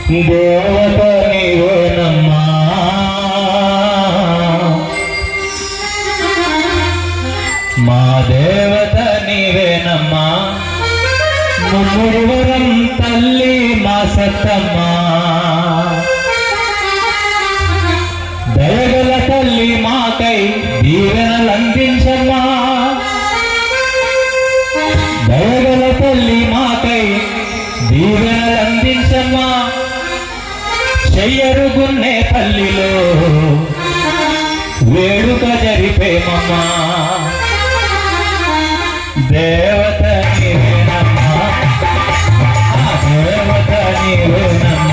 దేవత నీవేనమ్మా, మా దేవత నీవేనమ్మా, ముమ్ముడివరం తల్లి మా సత్తమ్మా, దయగల తల్లి మాకై దీవెనలందించమ్మా, దయగల తల్లి మాకై దీవెనలందించమ్మా, చెయ్యరుగున్నే తల్లిలో వేడుక జరిపేమమ్మా, దేవత నీవేనమ్మా, దేవత నీవేనమ్మా.